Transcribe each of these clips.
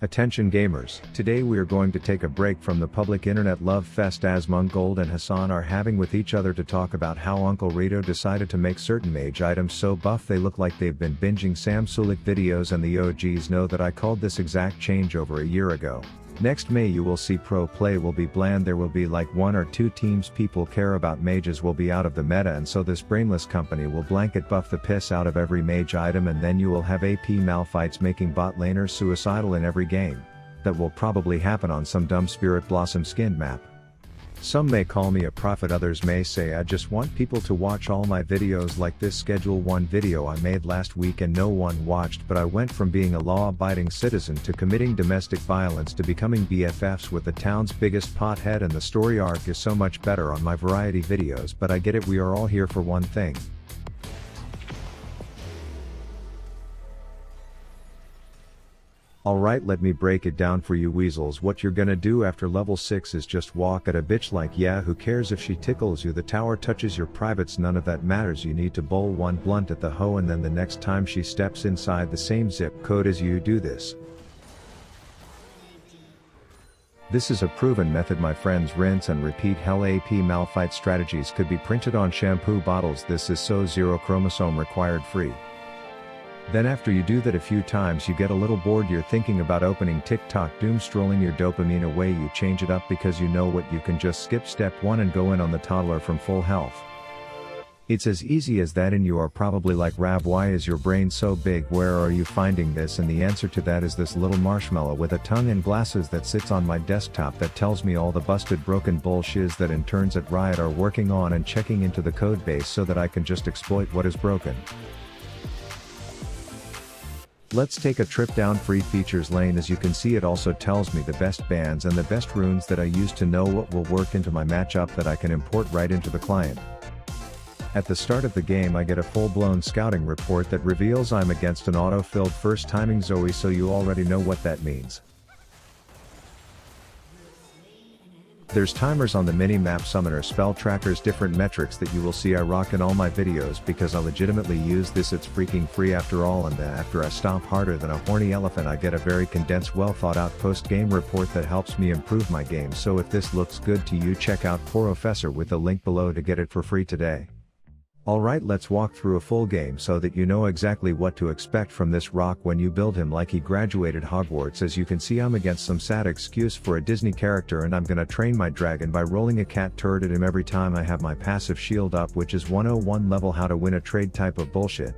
Attention gamers, today we are going to take a break from the public internet love fest as Mungold and Hassan are having with each other to talk about how Uncle Rito decided to make certain mage items so buff they look like they've been binging Sam Sulik videos, and the OGs know that I called this exact change over a year ago. Next May you will see pro play will be bland, there will be like 1 or 2 teams people care about, mages will be out of the meta, and so this brainless company will blanket buff the piss out of every mage item, and then you will have AP Malphites making bot laners suicidal in every game. That will probably happen on some dumb Spirit Blossom skinned map. Some may call me a prophet, others may say I just want people to watch all my videos, like this Schedule 1 video I made last week and no one watched, but I went from being a law-abiding citizen to committing domestic violence to becoming BFFs with the town's biggest pothead, and the story arc is so much better on my variety videos, but I get it, we are all here for one thing. Alright, let me break it down for you weasels. What you're gonna do after level 6 is just walk at a bitch like, yeah, who cares if she tickles you, the tower touches your privates, none of that matters. You need to bowl one blunt at the hoe, and then the next time she steps inside the same zip code as you, do this. This is a proven method, my friends. Rinse and repeat. Hell, AP Malphite strategies could be printed on shampoo bottles. This is so 0 chromosome required free. Then after you do that a few times you get a little bored, you're thinking about opening TikTok, doom strolling your dopamine away, you change it up because you know what, you can just skip step 1 and go in on the toddler from full health. It's as easy as that, and you are probably like, Rav, why is your brain so big, where are you finding this? And the answer to that is this little marshmallow with a tongue and glasses that sits on my desktop that tells me all the busted broken bullshiz that interns at Riot are working on and checking into the codebase so that I can just exploit what is broken. Let's take a trip down free features lane. As you can see, it also tells me the best bans and the best runes that I use to know what will work into my matchup that I can import right into the client. At the start of the game I get a full-blown scouting report that reveals I'm against an auto-filled first timing Zoe, so you already know what that means. There's timers on the mini-map, summoner spell trackers, different metrics that you will see I rock in all my videos because I legitimately use this. It's freaking free after all, and then after I stomp harder than a horny elephant I get a very condensed, well thought out post-game report that helps me improve my game. So if this looks good to you, check out Professor with the link below to get it for free today. Alright, let's walk through a full game so that you know exactly what to expect from this rock when you build him like he graduated Hogwarts. As you can see, I'm against some sad excuse for a Disney character, and I'm gonna train my dragon by rolling a cat turret at him every time I have my passive shield up, which is 101 level how to win a trade type of bullshit.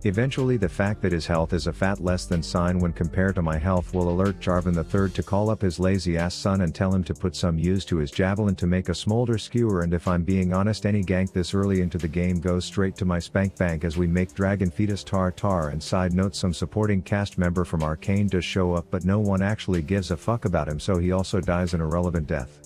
Eventually the fact that his health is a fat less than sign when compared to my health will alert Jarvan III to call up his lazy ass son and tell him to put some use to his javelin to make a smolder skewer, and if I'm being honest, any gank this early into the game goes straight to my spank bank as we make dragon fetus tar. And side note, some supporting cast member from Arcane does show up, but no one actually gives a fuck about him, so he also dies an irrelevant death.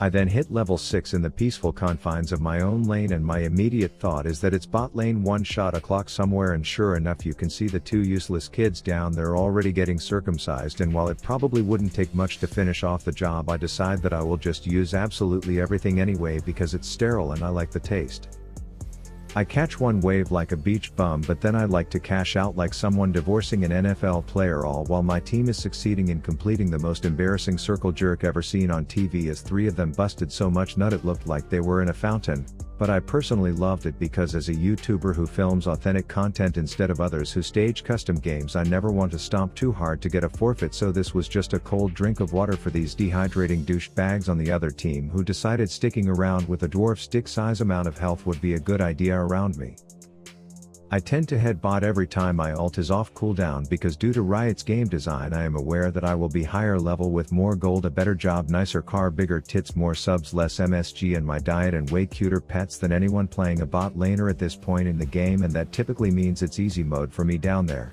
I then hit level 6 in the peaceful confines of my own lane, and my immediate thought is that it's bot lane one shot o'clock somewhere, and sure enough you can see the 2 useless kids down there already getting circumcised, and while it probably wouldn't take much to finish off the job, I decide that I will just use absolutely everything anyway because it's sterile and I like the taste. I catch one wave like a beach bum, but then I like to cash out like someone divorcing an NFL player, all while my team is succeeding in completing the most embarrassing circle jerk ever seen on TV, as 3 of them busted so much nut it looked like they were in a fountain. But I personally loved it because as a YouTuber who films authentic content instead of others who stage custom games, I never want to stomp too hard to get a forfeit, so this was just a cold drink of water for these dehydrating douchebags on the other team who decided sticking around with a dwarf stick size amount of health would be a good idea around me. I tend to head bot every time my ult is off cooldown because due to Riot's game design I am aware that I will be higher level with more gold, a better job, nicer car, bigger tits, more subs, less MSG in my diet, and way cuter pets than anyone playing a bot laner at this point in the game, and that typically means it's easy mode for me down there.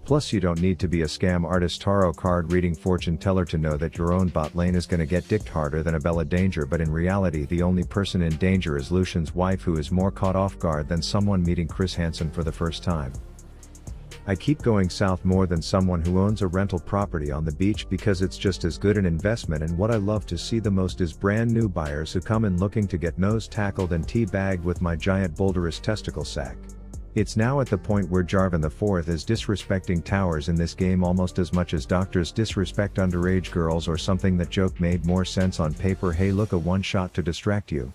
Plus you don't need to be a scam artist tarot card reading fortune teller to know that your own bot lane is gonna get dicked harder than a Bella Danger, but in reality the only person in danger is Lucian's wife, who is more caught off guard than someone meeting Chris Hansen for the first time. I keep going south more than someone who owns a rental property on the beach because it's just as good an investment, and what I love to see the most is brand new buyers who come in looking to get nose tackled and teabagged with my giant boulderous testicle sack. It's now at the point where Jarvan IV is disrespecting towers in this game almost as much as doctors disrespect underage girls or something. That joke made more sense on paper. Hey look, a one shot to distract you.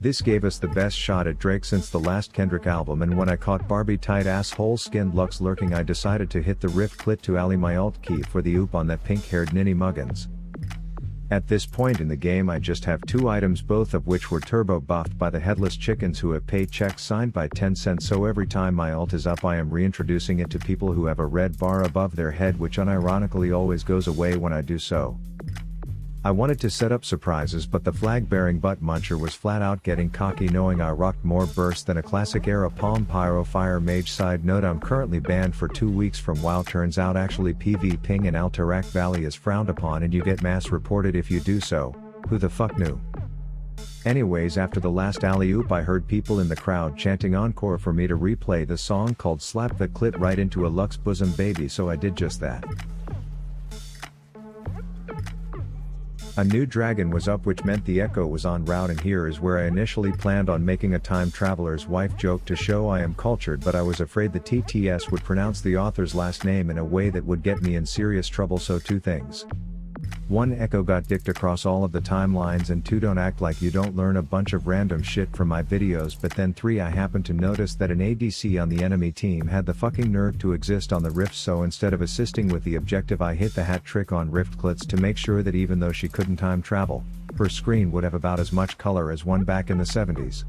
This gave us the best shot at Drake since the last Kendrick album, and when I caught Barbie tight asshole skinned Lux lurking, I decided to hit the rift clit to alley my alt key for the oop on that pink haired ninny muggins. At this point in the game I just have 2 items, both of which were turbo buffed by the headless chickens who have paid checks signed by 10 cents, so every time my ult is up I am reintroducing it to people who have a red bar above their head, which unironically always goes away when I do so. I wanted to set up surprises, but the flag-bearing butt muncher was flat out getting cocky, knowing I rocked more burst than a classic era palm pyro fire mage. Side note, I'm currently banned for 2 weeks from WoW. Turns out actually PV ping in Alterac Valley is frowned upon and you get mass reported if you do so. Who the fuck knew? Anyways, after the last alley-oop I heard people in the crowd chanting encore for me to replay the song called Slap the Clit right into a Lux bosom baby, so I did just that. A new dragon was up, which meant the echo was en route, and here is where I initially planned on making a time traveler's wife joke to show I am cultured, but I was afraid the TTS would pronounce the author's last name in a way that would get me in serious trouble, so 2 things. 1. Echo got dicked across all of the timelines, and 2. Don't act like you don't learn a bunch of random shit from my videos. But then 3. I happened to notice that an ADC on the enemy team had the fucking nerve to exist on the rift, so instead of assisting with the objective I hit the hat trick on rift clits to make sure that even though she couldn't time travel, her screen would have about as much color as one back in the 70s.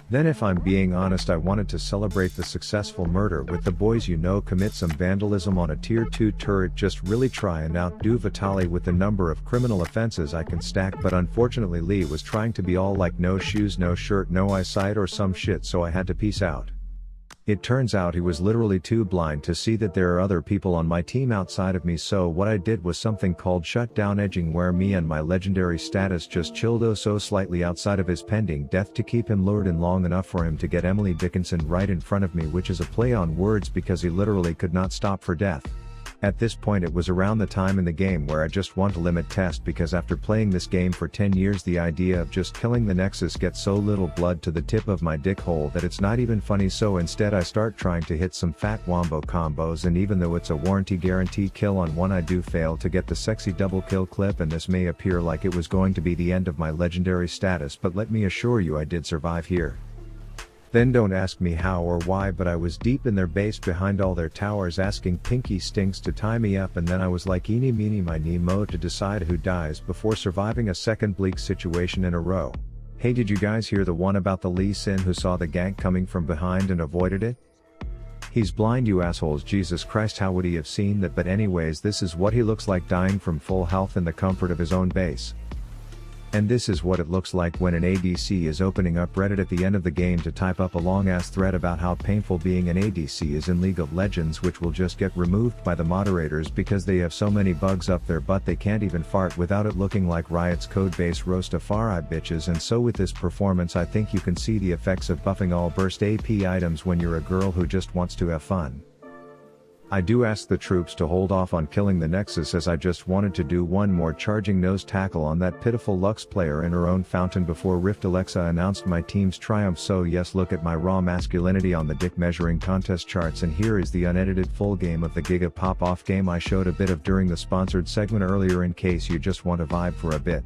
Then if I'm being honest, I wanted to celebrate the successful murder with the boys, you know, commit some vandalism on a tier 2 turret, just really try and outdo Vitali with the number of criminal offenses I can stack. But unfortunately Lee was trying to be all like no shoes, no shirt, no eyesight or some shit, so I had to peace out. It turns out he was literally too blind to see that there are other people on my team outside of me, so what I did was something called shutdown edging, where me and my legendary status just chilled oh so slightly outside of his pending death to keep him lured in long enough for him to get Emily Dickinson right in front of me, which is a play on words because he literally could not stop for death. At this point it was around the time in the game where I just want to limit test, because after playing this game for 10 years the idea of just killing the Nexus gets so little blood to the tip of my dick hole that it's not even funny, so instead I start trying to hit some fat wombo combos, and even though it's a warranty guarantee kill on one, I do fail to get the sexy double kill clip, and this may appear like it was going to be the end of my legendary status, but let me assure you I did survive here. Then don't ask me how or why, but I was deep in their base behind all their towers asking Pinky Stinks to tie me up, and then I was like eeny meeny miny mo to decide who dies before surviving a second bleak situation in a row. Hey, did you guys hear the one about the Lee Sin who saw the gank coming from behind and avoided it? He's blind, you assholes. Jesus Christ, how would he have seen that? But anyways, this is what he looks like dying from full health in the comfort of his own base. And this is what it looks like when an ADC is opening up Reddit at the end of the game to type up a long ass thread about how painful being an ADC is in League of Legends, which will just get removed by the moderators because they have so many bugs up their butt they can't even fart without it looking like Riot's codebase Rostafari bitches. And so with this performance I think you can see the effects of buffing all burst AP items when you're a girl who just wants to have fun. I do ask the troops to hold off on killing the Nexus, as I just wanted to do one more charging nose tackle on that pitiful Lux player in her own fountain before Rift Alexa announced my team's triumph. So yes, look at my raw masculinity on the dick measuring contest charts, and here is the unedited full game of the Giga Pop Off game I showed a bit of during the sponsored segment earlier in case you just want to vibe for a bit.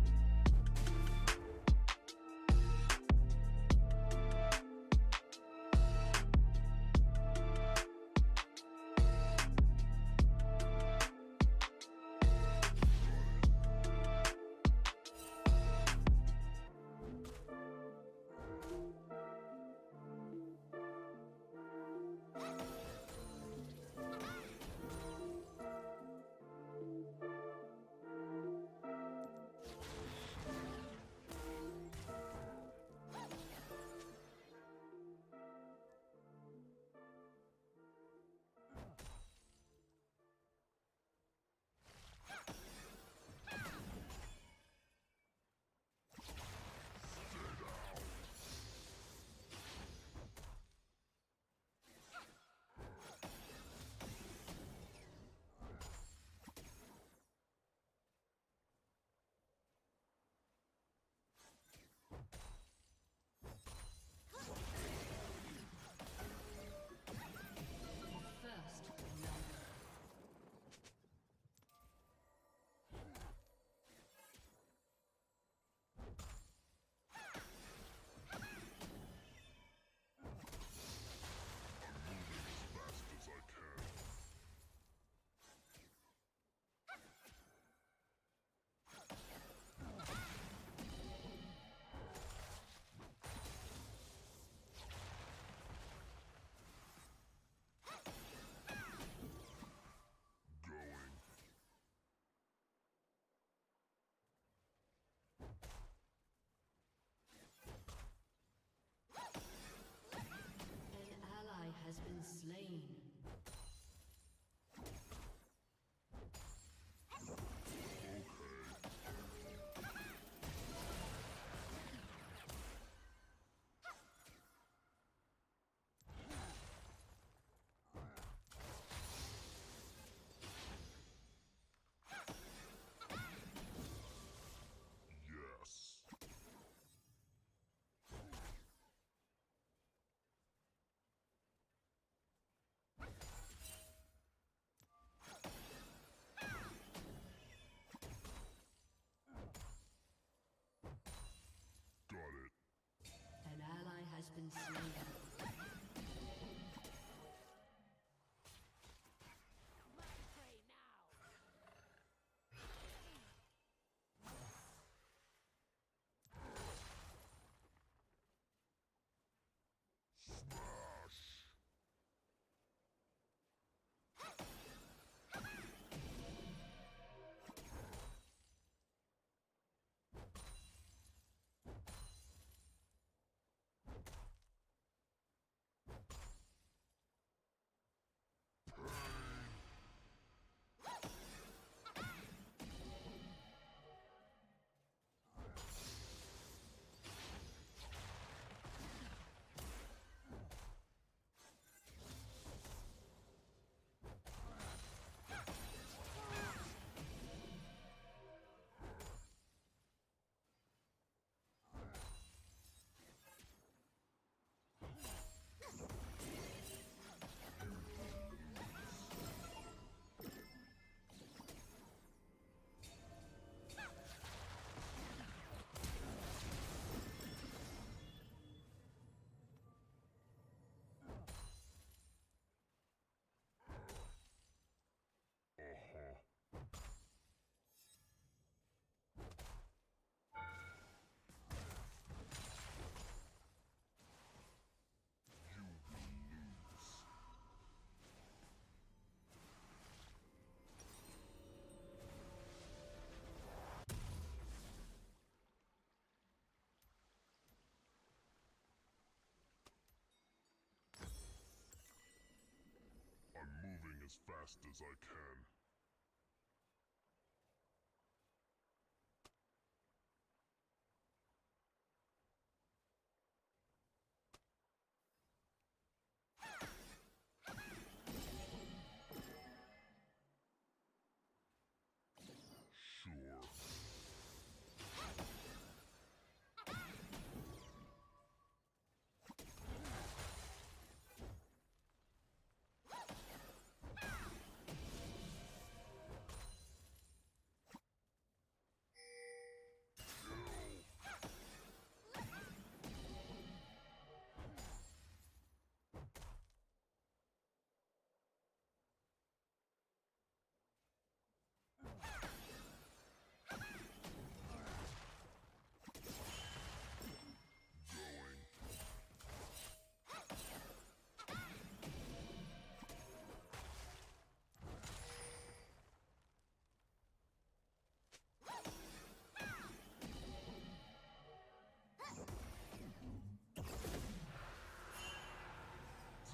as fast as I can.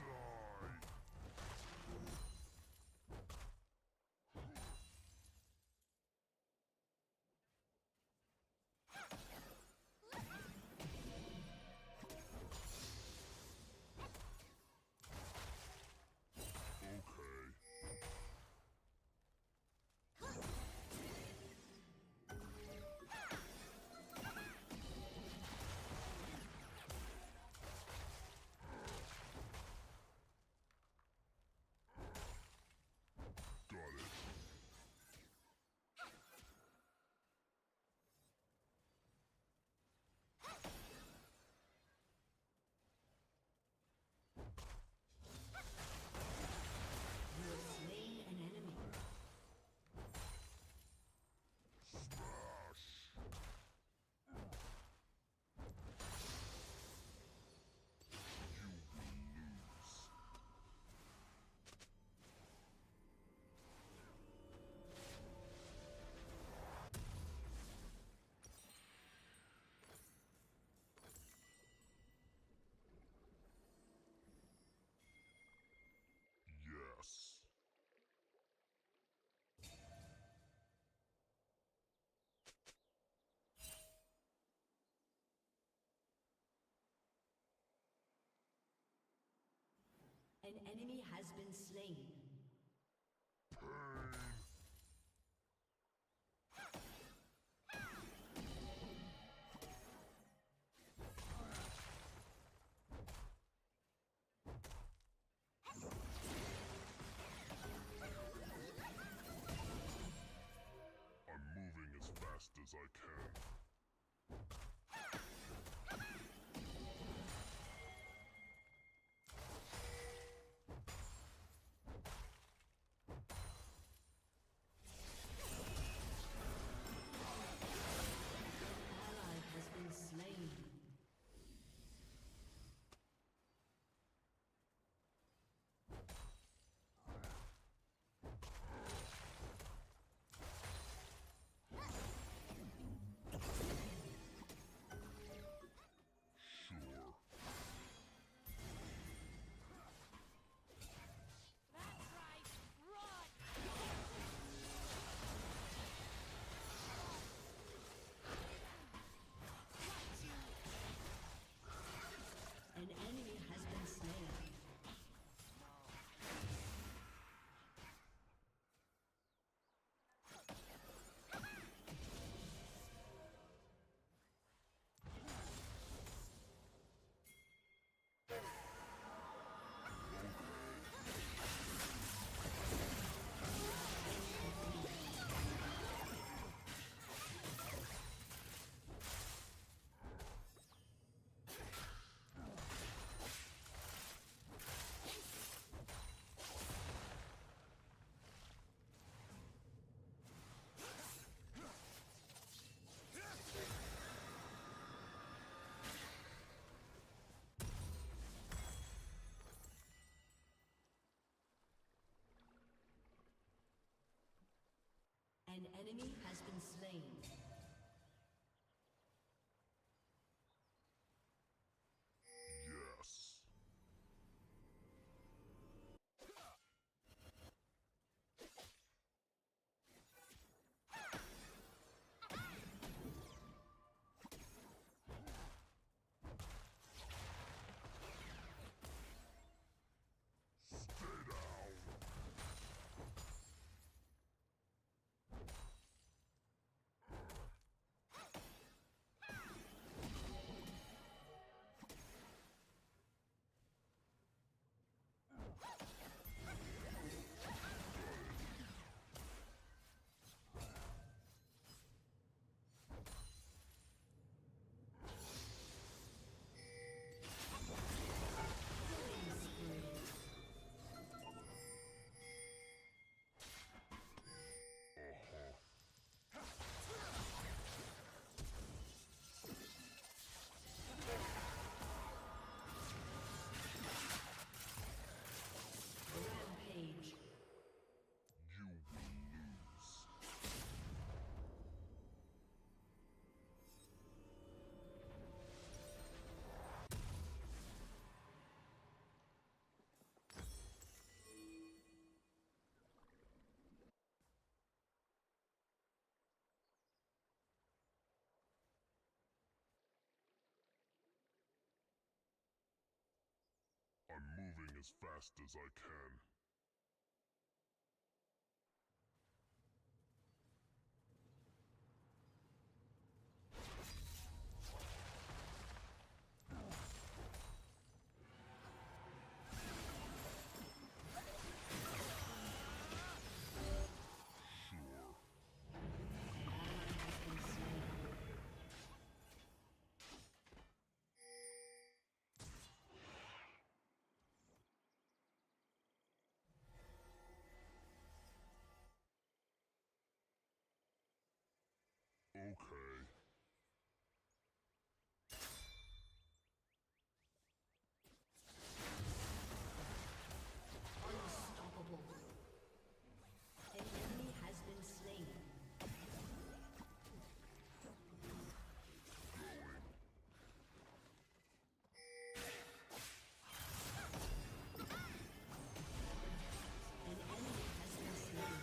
Sure. Okay. Got it. Slain an enemy. Smash! You will lose. Yes. An enemy has been slain. Pain. I'm moving as fast as I can. Ally has been slain. Sure. That's right! Run! An enemy has been slain. An enemy has been slain. Yes. as fast as I can. Okay. Unstoppable. An enemy has been slain. An enemy has been slain.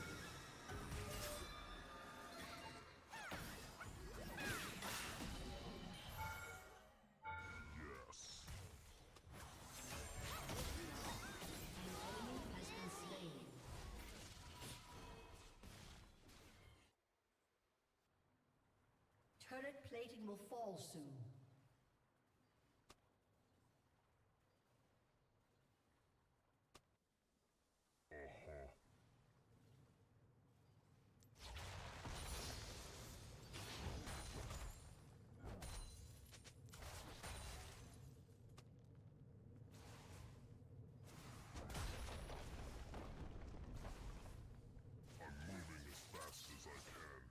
Yes. An enemy has been slain. Turret plating will fall soon. Uh-huh. I'm moving as fast as I can.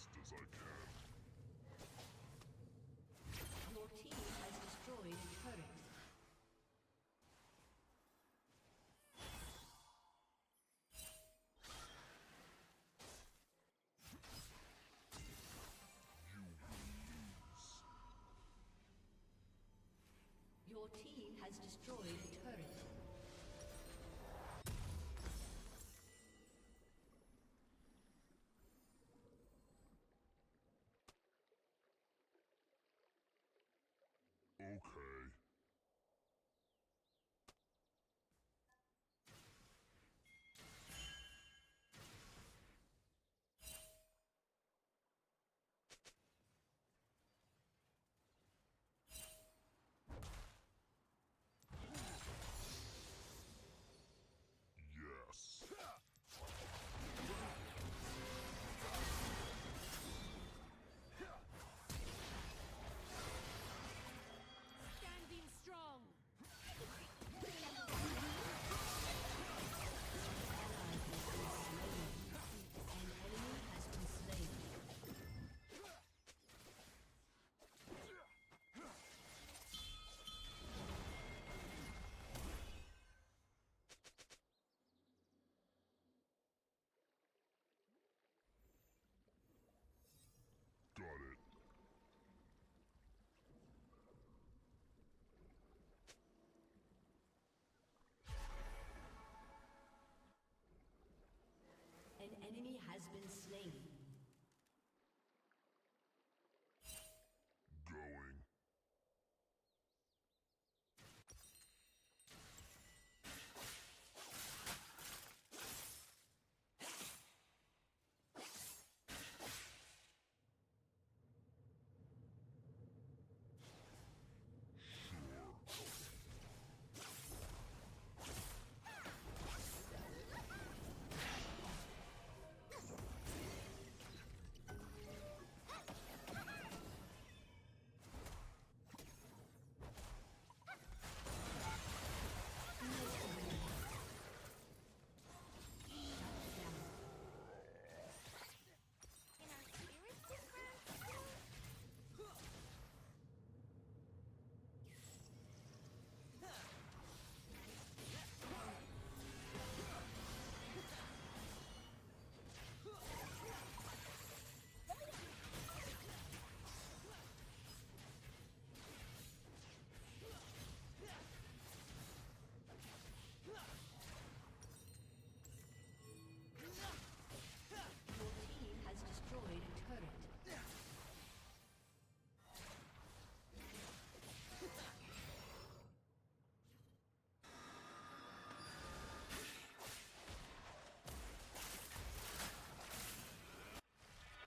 fast as I can. Your team has destroyed a turret. Your team has destroyed a turret. Okay. Yes. Standing strong. An enemy has been slain. Got it. An enemy has been slain. Going. Can our spirits differ? Your team has destroyed a turret.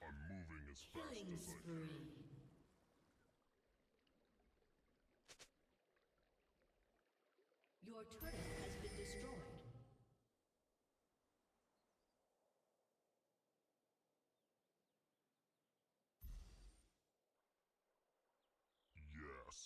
I'm moving as fast Killing as I can. spree. Your turret has been destroyed. Yes.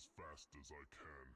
as fast as I can.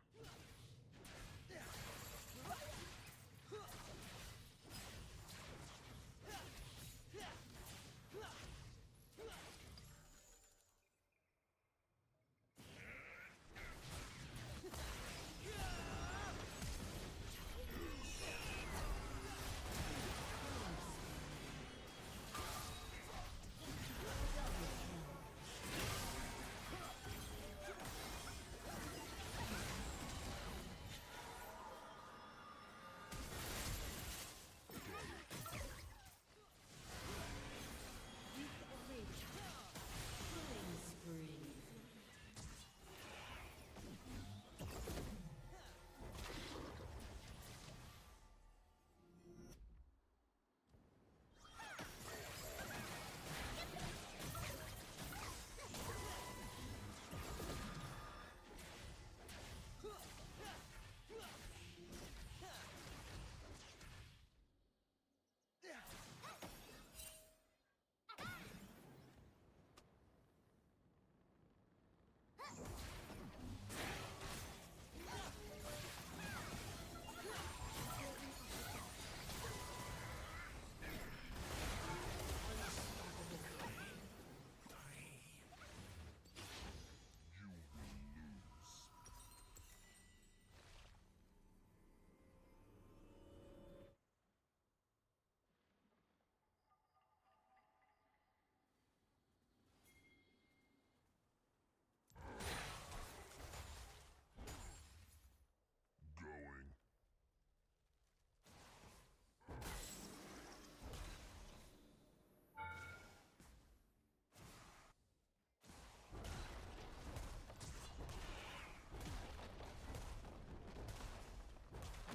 Killing spree. You will lose. Going.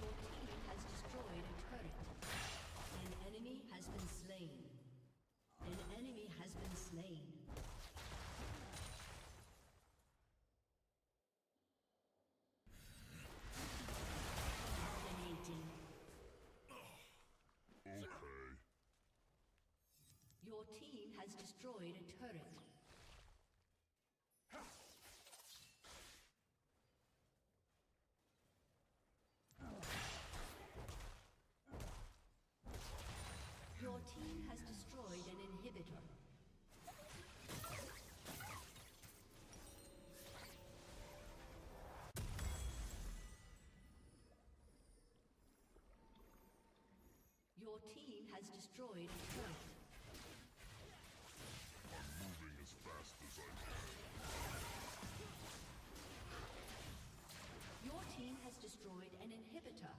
Your team has destroyed a turret. An enemy has been slain. An enemy has been slain. Dominating. Okay. Your team has destroyed a turret. Your team has destroyed an inhibitor. Your team has destroyed a turret. I'm moving as fast as I can. Your team has destroyed an inhibitor.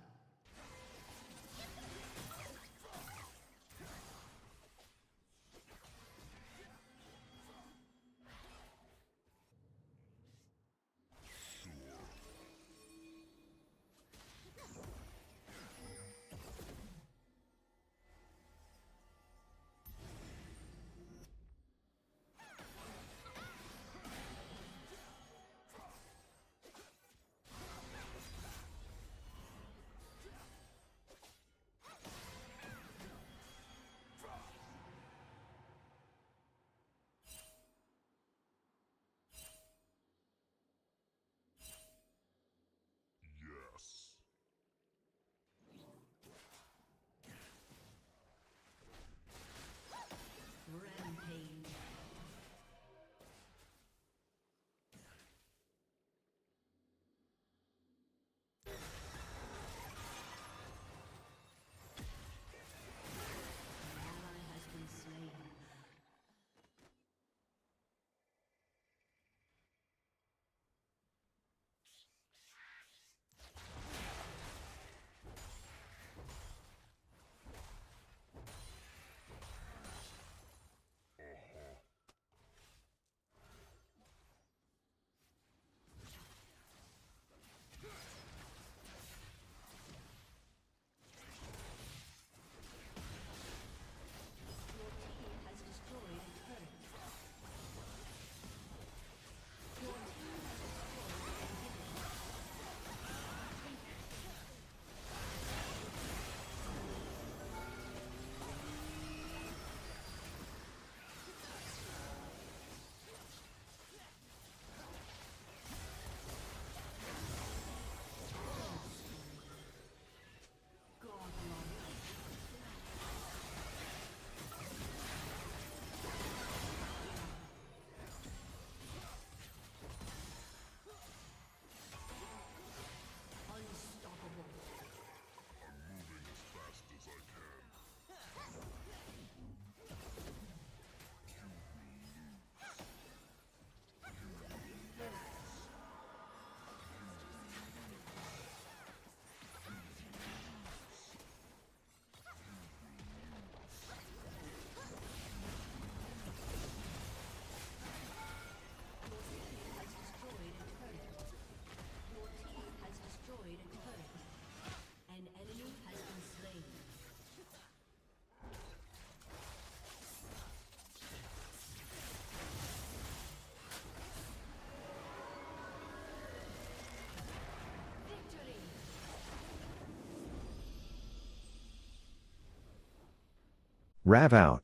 Rav out.